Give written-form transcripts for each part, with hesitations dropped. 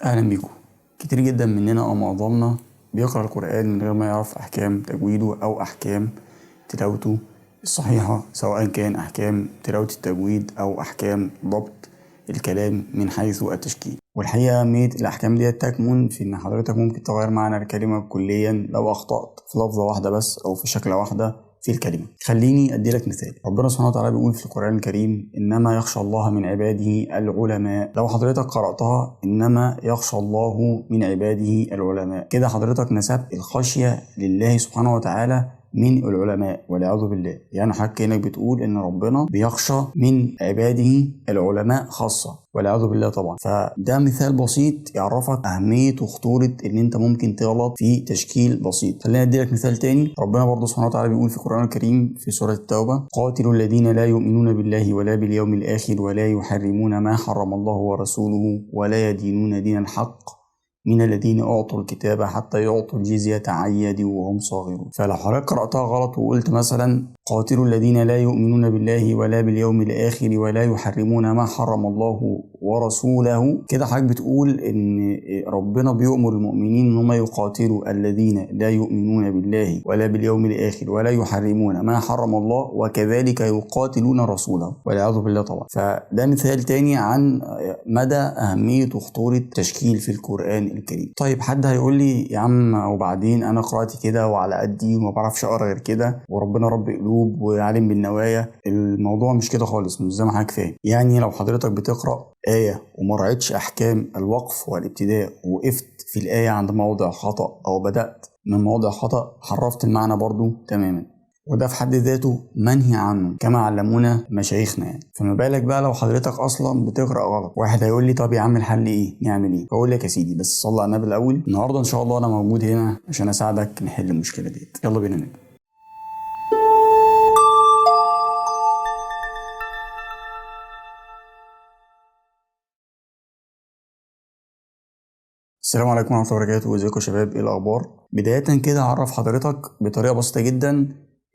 أهلا بيكم. كتير جدا مننا أو معظمنا بيقرأ القرآن من غير ما يعرف أحكام تجويده أو أحكام تلاوته الصحيحة، سواء كان أحكام تلاوة التجويد أو أحكام ضبط الكلام من حيث التشكيل. والحقيقة أهمية الأحكام دي تكمن في إن حضرتك ممكن تغير معنى الكلمة كليا لو أخطأت في لفظة واحدة بس أو في شكلة واحدة في الكلمة. خليني أديلك مثال. ربنا سبحانه وتعالى بيقول في القرآن الكريم: إنما يخشى الله من عباده العلماء. لو حضرتك قرأتها إنما يخشى الله من عباده العلماء، كده حضرتك نسبت الخشية لله سبحانه وتعالى من العلماء، والعياذ بالله. يعني حضرتك كأنك بتقول إن ربنا بيخشى من عباده العلماء خاصة، والعياذ بالله طبعا. فده مثال بسيط يعرفك أهمية وخطورة إن أنت ممكن تغلط في تشكيل بسيط. خلينا أديلك مثال تاني. ربنا برضه سبحانه وتعالى بيقول في القرآن الكريم في سورة التوبة: قاتلوا الذين لا يؤمنون بالله ولا باليوم الآخر ولا يحرمون ما حرم الله ورسوله ولا يدينون دين الحق من الذين أعطوا الكتاب حتى يعطوا الجزية عن يد وهم صاغرون. فلو حضرتك قرأتها غلط وقلت مثلا قاتلوا الذين لا يؤمنون بالله ولا باليوم الآخر ولا يحرمون ما حرم الله ورسوله، كده حضرتك بتقول إن ربنا بيؤمر المؤمنين إن هم يقاتلوا الذين لا يؤمنون بالله ولا باليوم الآخر ولا يحرمون ما حرم الله وكذلك يقاتلون رسوله، والعياذ بالله طبعا. فده مثال تاني عن مدى أهمية وخطورة التشكيل في القرآن الكريم. طيب حد هيقول لي: يا عم وبعدين انا قرأت كده وعلى قدي وما بعرفش اقرا غير كده، وربنا رب قلوب وعالم بالنوايا. الموضوع مش كده خالص، مش زي ما حضرتك فاهم. يعني لو حضرتك بتقرأ آية وما رأيتش احكام الوقف والابتداء، وقفت في الآية عند موضع خطأ او بدأت من موضع خطأ، حرفت المعنى برضو تماما، وده في حد ذاته منهي عنه كما علمونا مشايخنا. يعني فما بالك بقى لو حضرتك اصلا بتقرا غلط. واحد هيقول لي: طب يا عم الحل ايه؟ نعمل ايه؟ اقول لك يا سيدي، بس صلي على النبي الاول. النهارده ان شاء الله انا موجود هنا عشان اساعدك نحل المشكله دي. يلا بينا نبدا. السلام عليكم ورحمه الله وبركاته. ازيكم يا شباب؟ ايه الاخبار؟ بدايه كده اعرف حضرتك بطريقه بسيطه جدا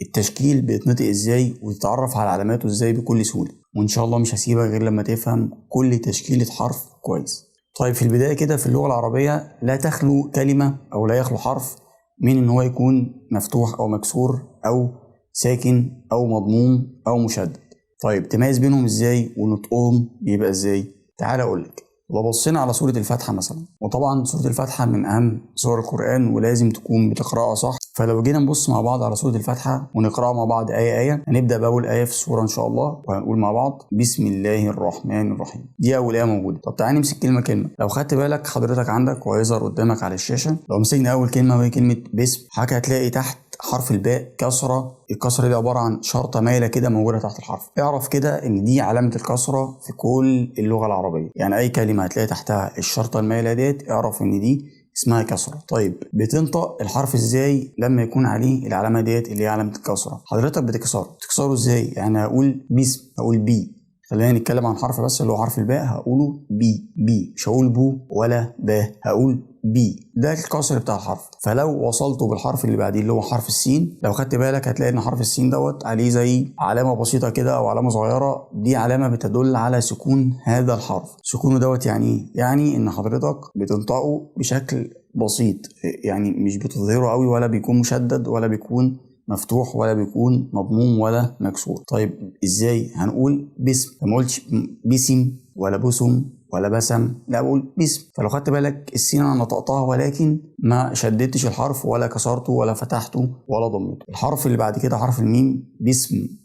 التشكيل بيتنطق ازاي، وتتعرف على علاماته ازاي بكل سهوله، وان شاء الله مش هسيبك غير لما تفهم كل تشكيله حرف كويس. طيب في البدايه كده في اللغه العربيه لا تخلو كلمه او لا يخلو حرف من ان هو يكون مفتوح او مكسور او ساكن او مضموم او مشدد. طيب تميز بينهم ازاي ونطقهم بيبقى ازاي؟ تعال اقولك. لو بصينا على سورة الفاتحة مثلا، وطبعا سورة الفاتحة من أهم سور القرآن ولازم تكون بتقرأها صح، فلو جينا نبص مع بعض على سورة الفاتحة ونقرأها مع بعض آية آية، هنبدأ بأول آية في السورة إن شاء الله، وهنقول مع بعض: بسم الله الرحمن الرحيم. دي أول آية موجودة. طب تعالى نمسك كلمة كلمة. لو خدت بالك حضرتك عندك وهيظهر قدامك على الشاشة، لو مسكنا أول كلمة وهي كلمة بسم، حضرتك هتلاقي تحت حرف الباء كسرة. الكسرة دي عبارة عن شرطة مايلة كده موجودة تحت الحرف. اعرف كده ان دي علامة الكسرة في كل اللغة العربية. يعني اي كلمة هتلاقي تحتها الشرطة المايلة ديت، اعرف ان دي اسمها كسرة. طيب بتنطق الحرف ازاي لما يكون عليه العلامة ديت اللي هي علامة الكسرة؟ حضرتك بتكسره ازاي؟ يعني هقول بسم، هقول بي. خلينا نتكلم عن حرف بس اللي هو حرف الباء، هقوله بي، مش هقول بو ولا با، هقول بي. ده الكسر بتاع الحرف. فلو وصلته بالحرف اللي بعديه اللي هو حرف السين، لو خدت بالك هتلاقي ان حرف السين دوت عليه زي علامه بسيطه كده او علامه صغيره. دي علامه بتدل على سكون هذا الحرف. سكونه دوت يعني ايه؟ يعني ان حضرتك بتنطقه بشكل بسيط، يعني مش بتظهره قوي، ولا بيكون مشدد ولا بيكون مفتوح ولا بيكون مضموم ولا مكسور. طيب ازاي؟ هنقول بسم. ما قلتش بسم ولا بسم ولا بسم، لا بقول بسم. فلو خدت بالك السين انا نطقتها ولكن ما شددتش الحرف ولا كسرته ولا فتحته ولا ضميته. الحرف اللي بعد كده حرف الميم،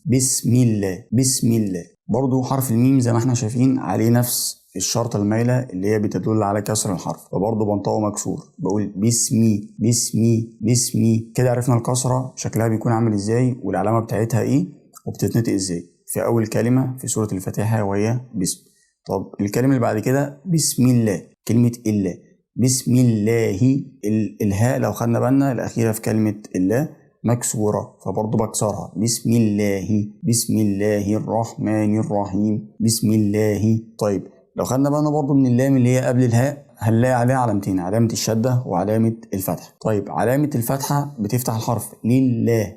بسم الله، بسم الله. برضو حرف الميم زي ما احنا شايفين عليه نفس الشرطة المايلة اللي هي بتدل على كسر الحرف، فبرضه بنطقه مكسور، بقول بسمي. كده عرفنا الكسرة شكلها بيكون عامل ازاي والعلامة بتاعتها ايه وبتتنطق ازاي في اول كلمة في سورة الفاتحة وهي بسم. طب الكلمة اللي بعد كده بسم الله، كلمة الله، بسم الله. الهاء لو خدنا بالنا الأخيرة في كلمة الله مكسورة، فبرضه بكسرها. بسم الله الرحمن الرحيم، بسم الله. طيب لو خدنا بالنا برضه من اللام اللي هي قبل الهاء، هنلاقي عليها علامتين: علامة الشدة وعلامة الفتحة. طيب علامة الفتحة بتفتح الحرف لله،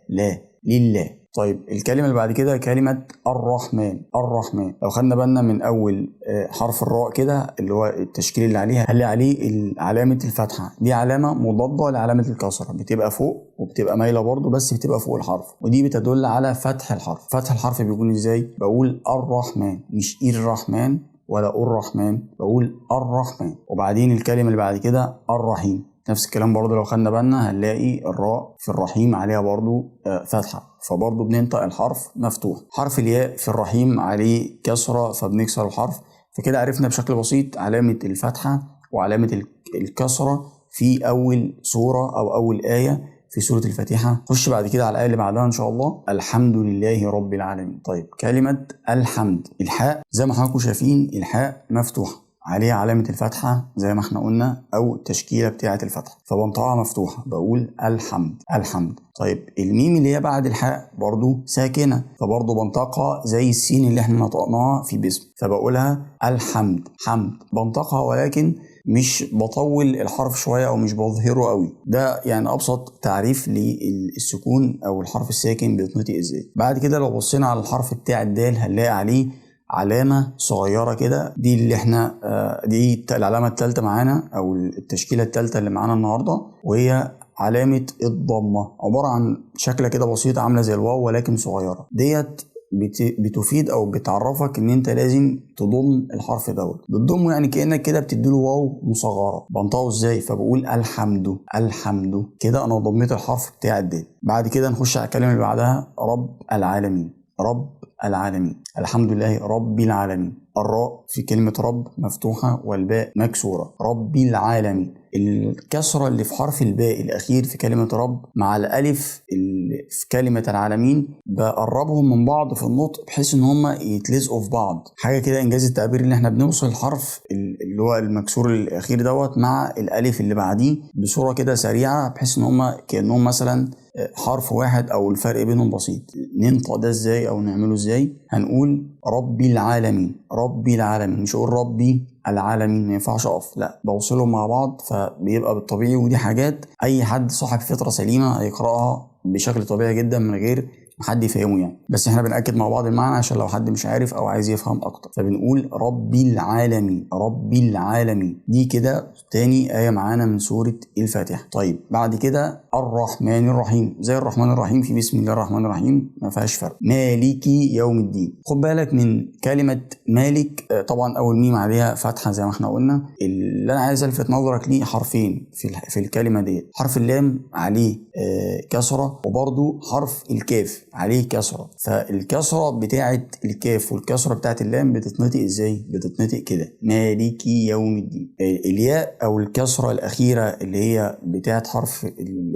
لا لله. طيب الكلمة اللي بعد كده كلمة الرحمن. الرحمن لو خدنا بالنا من أول حرف الراء كده اللي هو التشكيل اللي عليها، هنلاقي عليه علامة الفتحة، دي علامة مضادة لعلامة الكسرة، بتبقى فوق وبتبقى مايلة برضو بس بتبقى فوق الحرف، ودي بتدل على فتح الحرف. فتح الحرف بيكون ازاي؟ بقول الرحمن، مش الرحمن ولا الرحمن، بقول الرحمن. وبعدين الكلمة اللي بعد كده الرحيم، نفس الكلام برضو لو خدنا بالنا هنلاقي الراء في الرحيم عليها برضو فتحة، فبرضو بننطق الحرف مفتوح. حرف الياء في الرحيم عليه كسرة فبنكسر الحرف. فكده عرفنا بشكل بسيط علامة الفتحة وعلامة الكسرة في أول سورة أو أول آية في سورة الفاتحة. خش بعد كده على الآية اللي بعدها إن شاء الله، الحمد لله رب العالمين. طيب كلمة الحمد، الحاء زي ما حضراتكم شايفين الحاء مفتوحة عليها علامة الفتحة زي ما احنا قلنا أو التشكيلة بتاعة الفتحة، فبنطقها مفتوحة بقول الحمد. الحمد. طيب الميم اللي هي بعد الحاء برضو ساكنة، فبرضو بنطقها زي السين اللي احنا نطقناها في باسم، فبقولها الحمد. حمد بنطقها ولكن مش بطول الحرف شوية أو مش بظهره قوي. ده يعني أبسط تعريف للسكون أو الحرف الساكن بيتنطق إزاي. بعد كده لو بصينا على الحرف بتاع الدال هنلاقي عليه علامة صغيرة كده، دي اللي احنا دي العلامة الثالثة معانا أو التشكيلة الثالثة اللي معانا النهاردة، وهي علامة الضمة، عبارة عن شكلة كده بسيطة عاملة زي الواو ولكن صغيرة. ديت بتفيد او بتعرفك ان انت لازم تضم الحرف دوت. بتضمه يعني كانك كده بتديله واو مصغره. بنطقه ازاي؟ فبقول الحمد. الحمد كده انا ضميت الحرف بتاع الدال. بعد كده نخش على الكلمه اللي بعدها رب العالمين. رب العالمين، الحمد لله رب العالمين. الراء في كلمة رب مفتوحة والباء مكسورة. رب العالمين، الكسرة اللي في حرف الباء الأخير في كلمة رب مع الألف اللي في كلمة العالمين بقربهم من بعض في النطق بحيث إن هما يتلزقوا في بعض. حاجة كده إنجاز التعبير اللي إحنا بنوصل الحرف اللي هو المكسور الأخير دوت مع الألف اللي بعديه بصورة كده سريعة بحيث إن هما كأنهم مثلا حرف واحد أو الفرق بينهم بسيط. ننطق ده إزاي أو نعمله إزاي؟ هنقول ربي العالمين. ربي العالمين، مش أقول ربي العالمين، ما ينفعش أقف، لا بوصلهم مع بعض فبيبقى بالطبيعي. ودي حاجات أي حد صاحب فطرة سليمة هيقرأها بشكل طبيعي جدا من غير حد يفهمه يعني، بس احنا بنأكد مع بعض المعنى عشان لو حد مش عارف او عايز يفهم اكتر. فبنقول ربي العالمين. ربي العالمين دي كده تاني آية معانا من سورة الفاتحة. طيب بعد كده الرحمن الرحيم، زي الرحمن الرحيم في بسم الله الرحمن الرحيم ما فيهاش فرق. مالكي يوم الدين، خد بالك من كلمة مالك، طبعا اول ميم عليها فتحة زي ما احنا قلنا. اللي انا عايز الفت نظرك ليه حرفين في الكلمة دي، حرف اللام عليه كسرة، وبرضو حرف الكاف عليه كسرة. فالكسرة بتاعة الكاف والكسرة بتاعة اللام بتتنطق ازاي؟ بتتنطق كده مالكي يوم الدين. الياء او الكسرة الاخيرة اللي هي بتاعة حرف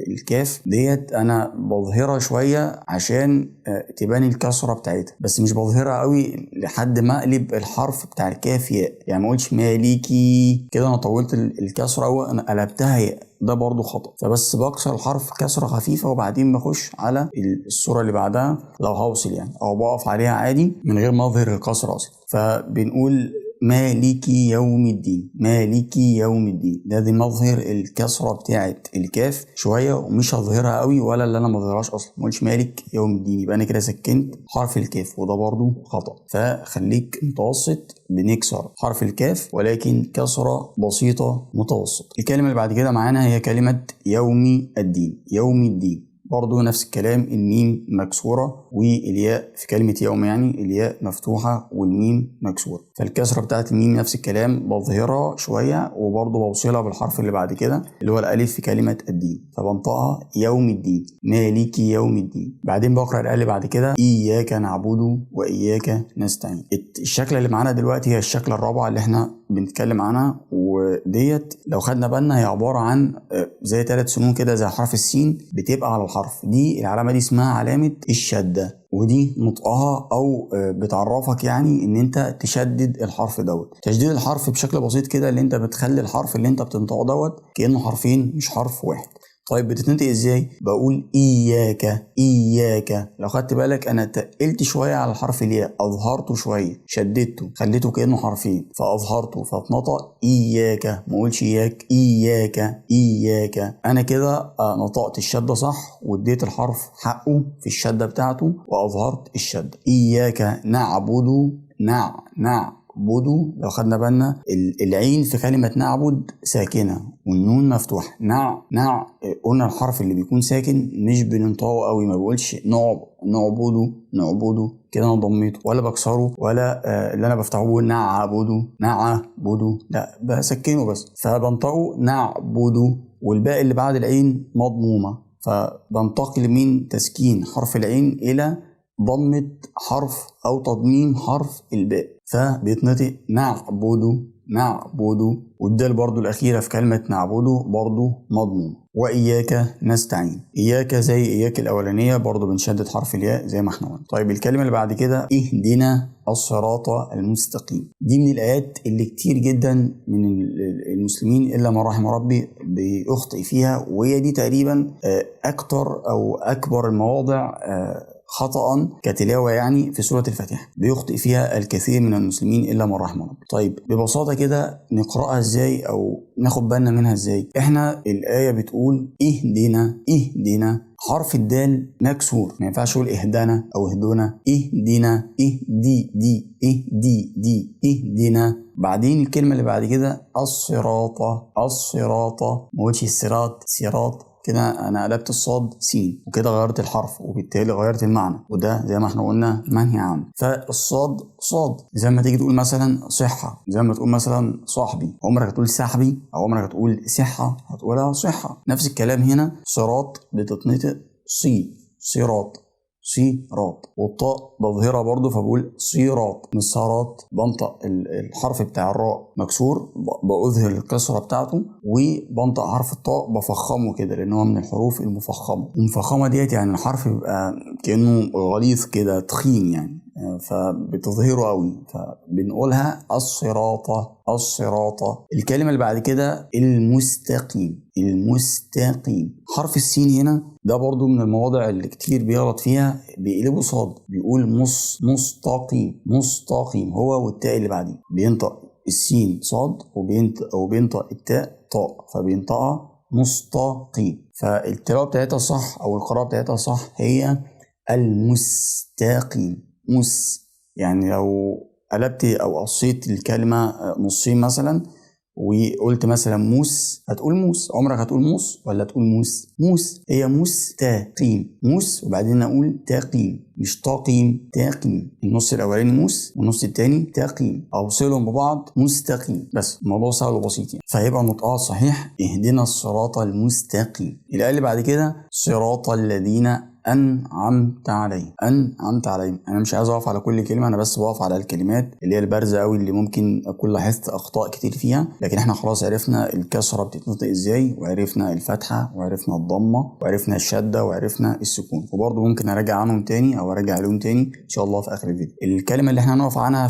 الكاف ديت انا بظهرها شوية عشان تبان الكسرة بتاعتها، بس مش بظهرها قوي لحد ما اقلب الحرف بتاع الكاف ياء. يعني ما اقولش مالكي كده انا طولت الكسرة او انا قلبتها ياء، ده برضو خطأ. فبس بكسر الحرف كسرة خفيفة وبعدين بخش على الصورة اللي بعدها لو هوصل يعني، او بقف عليها عادي من غير ما اظهر الكسرة اصلا. فبنقول مالكي يوم الدين. مالكي يوم الدين ده دي مظهر الكسرة بتاعت الكاف شوية ومش هظهرها قوي ولا اللي انا مظهرهاش اصلا. ما قلتش مالك يوم الدين يبقى انا كده سكنت حرف الكاف وده برضو خطأ. فخليك متوسط، بنكسر حرف الكاف ولكن كسرة بسيطة متوسط. الكلمة اللي بعد كده معانا هي كلمة يوم الدين. يوم الدين برضو نفس الكلام، الميم مكسورة والياء في كلمة يوم يعني الياء مفتوحة والميم مكسورة. فالكسرة بتاعت الميم نفس الكلام بظهرها شوية وبرضو بوصلها بالحرف اللي بعد كده اللي هو الألف في كلمة الدين، فبنطقها يوم الدين. مالكي يوم الدين. بعدين بقرأ الآية اللي بعد كده إياك نعبد وإياك نستعين. الشكل اللي معانا دلوقتي هي الشكل الرابعة اللي احنا بنتكلم عنها، وديت لو خدنا بالنا هي عبارة عن زي 3 سنون كده زي حرف السين بتبقى على الحرف. دي العلامة دي اسمها علامة الشدة، ودي نطقها او بتعرفك يعني ان انت تشدد الحرف دوت. تشديد الحرف بشكل بسيط كده اللي انت بتخلي الحرف اللي انت بتنطقه دوت كأنه حرفين مش حرف واحد. طيب بتتنطق ازاي؟ بقول إياك إياك. لو خدت بالك أنا تقلت شوية على حرف الياء، أظهرته شوية، شددته، خليته كأنه حرفين فأظهرته فاتنطق إياك، ما أقولش إياك إياك إياك. أنا كده نطقت الشدة صح واديت الحرف حقه في الشدة بتاعته وأظهرت الشدة. إياك نعبد نعبد. لو خدنا بالنا العين في كلمة نعبد ساكنة والنون مفتوح. قلنا الحرف اللي بيكون ساكن مش بننطقه قوي، ما بقولش نعبده كده انا ضميته ولا بكسره ولا اللي انا بفتحه بقول نعبده لا بسكنه بس، فبنطقه نعبده. والباقي اللي بعد العين مضمومة، فبنتقل من تسكين حرف العين إلى ضمة حرف أو تضميم حرف الباء، فبيتنطق نعبد. والدال برضو الأخيرة في كلمة نعبده برضو مضموم. وإياك نستعين، إياك زي إياك الأولانية برضو بنشدد حرف الياء زي ما احنا قلنا. طيب الكلمة اللي بعد كده اهدنا الصراط المستقيم، دي من الآيات اللي كتير جدا من المسلمين إلا ما رحم ربي بيخطئ فيها، وهي دي تقريبا أكتر أو أكبر المواضع خطأ كتلاوة يعني في سورة الفاتحة بيخطئ فيها الكثير من المسلمين إلا من رحم ربي. طيب ببساطة كده نقرأها إزاي أو ناخد بالنا منها إزاي؟ إحنا الآية بتقول اهدنا حرف الدال مكسور، ما ينفعش أقول اهدنا أو اهدنا، اهدنا اهدنا. بعدين الكلمة اللي بعد كده الصراط، ما قلتش صراط كده انا قلبت الصاد سين وكده غيرت الحرف وبالتالي غيرت المعنى، وده زي ما احنا قلنا منهي عنه. فالصاد صاد زي ما تيجي تقول مثلا صحة، زي ما تقول مثلا صاحبي، عمرك هتقول سحبي او عمرك هتقول صحة، هتقولها صحة. نفس الكلام هنا صراط بتتنطق صراط، والطاء بظهرها برضو فبقول صيراط مش صارات، بنطق الحرف بتاع الراء مكسور بأظهر الكسرة بتاعته، وبنطق حرف الطاء بفخمه كده لأنه من الحروف المفخمة. المفخمة ديت يعني الحرف بيبقى كأنه غليظ كده تخين يعني، فبتظهره قوي فبنقولها الصراط. الكلمة اللي بعد كده المستقيم، حرف السين هنا ده برضو من المواضع اللي كتير بيغلط فيها، بيقلبوا صاد بيقول مستقيم هو والتاء اللي بعديه، بينطق السين صاد وبينطق التاء طاء فبينطقها مستقيم. فالتلاوة بتاعتها صح او القراءة بتاعتها صح هي المستقيم. يعني لو قلبت او قصيت الكلمة نصين مثلا وقلت مثلا موس، هتقول موس، عمرك هتقول موس ولا تقول موس؟ هي مستقيم، وبعدين اقول تقيم مش تقيم، النص الاولاني موس والنص الثاني تقيم، اوصلهم ببعض مستقيم، بس الموضوع سهل وبسيط يعني. فهيبقى نطقها صحيح اهدنا الصراط المستقيم. الآية اللي بعد كده صراط الذين أنعمت عليهم. أنا مش عايز أقف على كل كلمة، أنا بس بقف على الكلمات اللي هي البارزة أوي اللي ممكن أكون لاحظت أخطاء كتير فيها، لكن إحنا خلاص عرفنا الكسرة بتتنطق إزاي، وعرفنا الفتحة، وعرفنا الضمة، وعرفنا الشدة، وعرفنا السكون، وبرضه ممكن أراجع عنهم تاني أو أراجع عليهم تاني إن شاء الله في آخر الفيديو. الكلمة اللي إحنا هنقف عنها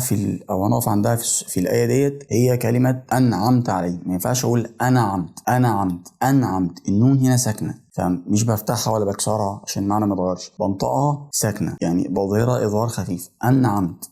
هنقف عندها في الآية ديت هي كلمة أنعمت عليهم. ما ينفعش أقول أنعمت، النون هنا ساكنة فمش بفتحها ولا بكسرها عشان المعنى ما يتغيرش، بنطقها ساكنه يعني بظهرها اظهار خفيف.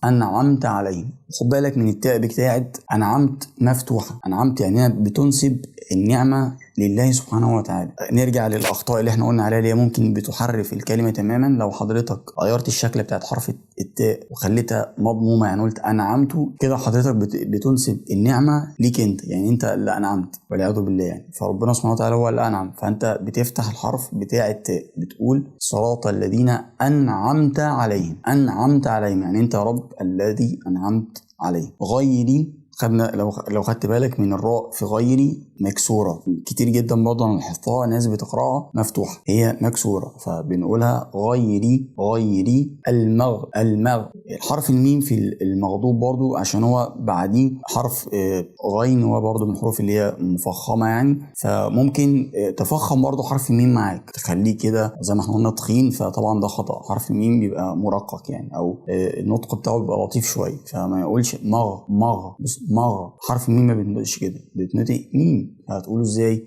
انعمت عليهم. خد بالك من التاء بتاعت انعمت مفتوحه، انعمت يعني بتنسب النعمه لله سبحانه وتعالى. نرجع للاخطاء اللي احنا قلنا عليها اللي هي ممكن بتحرف الكلمه تماما. لو حضرتك غيرت الشكل بتاعت حرف التاء وخليتها مضمومه يعني قلت انعمت كده، حضرتك بتنسب النعمه ليك انت، يعني انت اللي انعمت والعياذ بالله يعني، فربنا سبحانه وتعالى هو اللي انعم، فانت بتفتح الحرف بتاع التاء بتقول صراط الذين انعمت عليهم. يعني انت يا رب الذي انعمت عليه. غيري خدنا لو خدت بالك من الراء في غيري مكسوره كتير جدا، برضه انا لاحظتها ناس بتقراها مفتوحه، هي مكسوره فبنقولها غيري المغ. الحرف الميم في المغضوب برضه عشان هو بعديه حرف غين، هو برضه من الحروف اللي هي مفخمه يعني، فممكن تفخم برضه حرف الميم معاك تخليه كده زي ما احنا قلنا تخين، فطبعا ده خطا. حرف الميم بيبقى مرقق يعني او النطق بتاعه بيبقى لطيف شويه، فما يقولش مغ. حرف الميم ما بيتنطقش كده، بيتنطق ميم، هتقوله ازاي؟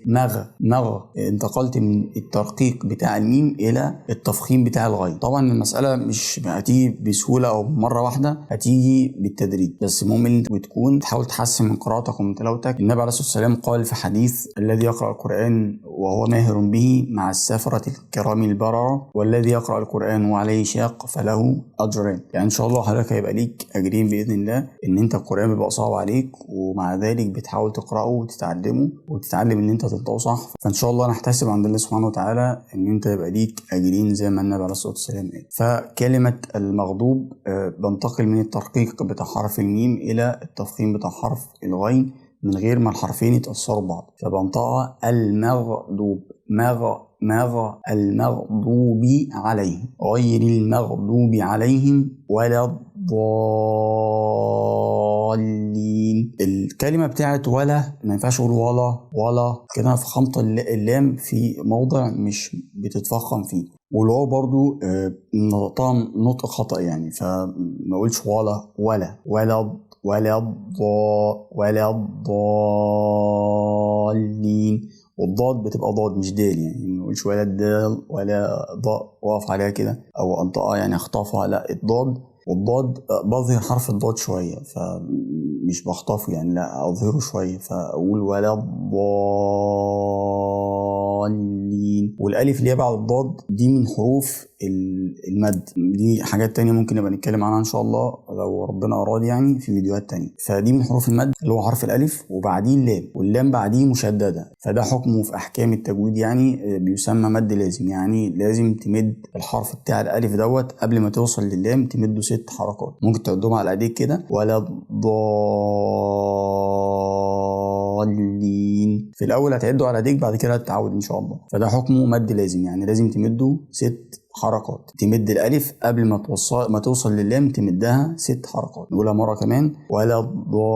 مغ انتقلت من الترقيق بتاع الميم الى التفخيم بتاع الغين. طبعا المساله مش هتيجي بسهوله او مره واحده، هتيجي بالتدريج، بس المهم ان انت بتكون تحاول تحسن من قراءتك ومن تلاوتك. النبي عليه الصلاه والسلام قال في حديث: الذي يقرا القران وهو ماهر به مع السفره الكرام البرره، والذي يقرا القران وعليه شاق فله اجران. يعني ان شاء الله حضرتك هيبقى ليك اجرين باذن الله، ان انت القران بيبقى صعب عليك ومع ذلك بتحاول تقراه وتتعلمه وتتعلم ان انت تنطقه صح، فان شاء الله نحتسب عند الله سبحانه وتعالى ان انت يبقى ليك اجرين زي ما النبي عليه الصلاه والسلام قال. فكلمه المغضوب بنتقل من الترقيق بتاع حرف الميم الى التفخيم بتاع حرف الغين من غير ما الحرفين يتأثروا ببعض، فبنطقها المغضوب. المغضوب عليهم غير المغضوب عليهم ولا الضالين. الكلمة بتاعت ولا ما ينفعش اقول ولا كده، في خمط اللام في موضع مش بتتفخم فيه، والواو برضو نطقها نطق خطأ يعني، فما اقولش ولا الضالين. والضاد بتبقى ضاد مش دال، يعني ما نقولش ولا الدال ولا ضاء واقف عليها كده او انطقها يعني اخطفها، لا الضاد. والضاد بظهر حرف الضاد شويه، فمش بخطفه يعني، لا اظهره شويه، فاقول ولا الضالين. والالف اللي هي بعد الضاد دي من حروف المد، دي حاجات تانية ممكن نبقى نتكلم عنها ان شاء الله لو ربنا اراد يعني في فيديوهات تانية. فدي من حروف المد اللي هو حرف الالف وبعديه اللام، واللام بعديه مشدده، فده حكمه في احكام التجويد يعني بيسمى مد لازم. يعني لازم تمد الحرف بتاع الالف دوت قبل ما توصل لللام، تمده 6 حركات، ممكن تعدهم على ايديك كده. ولا الضالين في الاول هتعده على ايديك، بعد كده هتتعود ان شاء الله. فده حكمه مد لازم، يعني لازم تمده 6 حركات. تمد الالف قبل ما توصل لللام تمدها 6 حركات. نقولها مره كمان: ولا الضالين.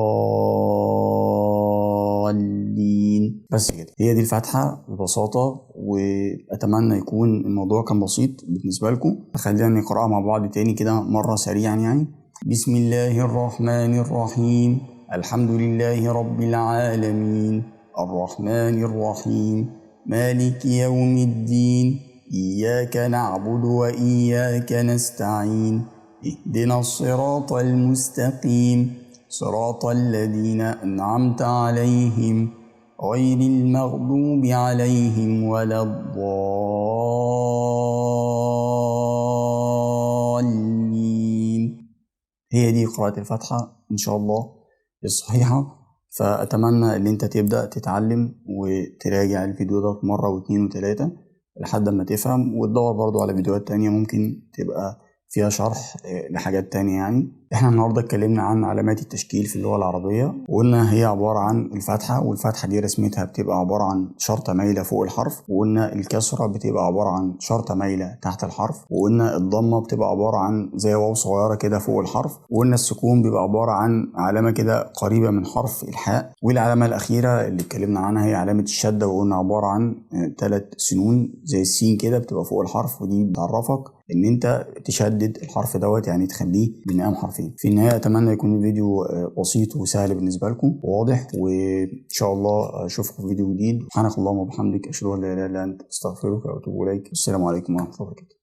بس كده، هي دي الفاتحه ببساطه، واتمنى يكون الموضوع كان بسيط بالنسبه لكم. خلينا نقراها مع بعض تاني كده مره سريعا يعني. بسم الله الرحمن الرحيم. الحمد لله رب العالمين، الرحمن الرحيم، مالك يوم الدين، إياك نعبد وإياك نستعين، اهدنا الصراط المستقيم، صراط الذين أنعمت عليهم غير المغضوب عليهم ولا الضالين. هي دي قراءة الفاتحة إن شاء الله الصحيحة. فأتمنى إن أنت تبدأ تتعلم وتراجع الفيديو ده مرة واثنين وثلاثة لحد ما تفهم، وتدور برضو على فيديوهات تانية ممكن تبقى فيها شرح لحاجات تانية. يعني احنا النهاردة اتكلمنا عن علامات التشكيل في اللغة العربية، وقلنا هي عبارة عن الفتحة، والفتحة دي رسمتها بتبقى عبارة عن شرطة مايلة فوق الحرف، وقلنا الكسرة بتبقى عبارة عن شرطة مايلة تحت الحرف، وقلنا الضمة بتبقى عبارة عن زي واو صغيرة كده فوق الحرف، وقلنا السكون بيبقى عبارة عن علامة كده قريبة من حرف الحاء، والعلامة الأخيرة اللي اتكلمنا عنها هي علامة الشدة، وقلنا عبارة عن 3 سنون زي السين كده بتبقى فوق الحرف، ودي بتعرفك ان انت تشدد الحرف دوت، يعني تخليه بمقام حرفين. في النهايه اتمنى يكون الفيديو بسيط وسهل بالنسبه لكم وواضح، وان شاء الله اشوفكم في فيديو جديد. سبحانك اللهم وبحمدك، اشهد ان لا اله الا انت، استغفرك واتوب اليك. السلام عليكم ورحمه الله وبركاته.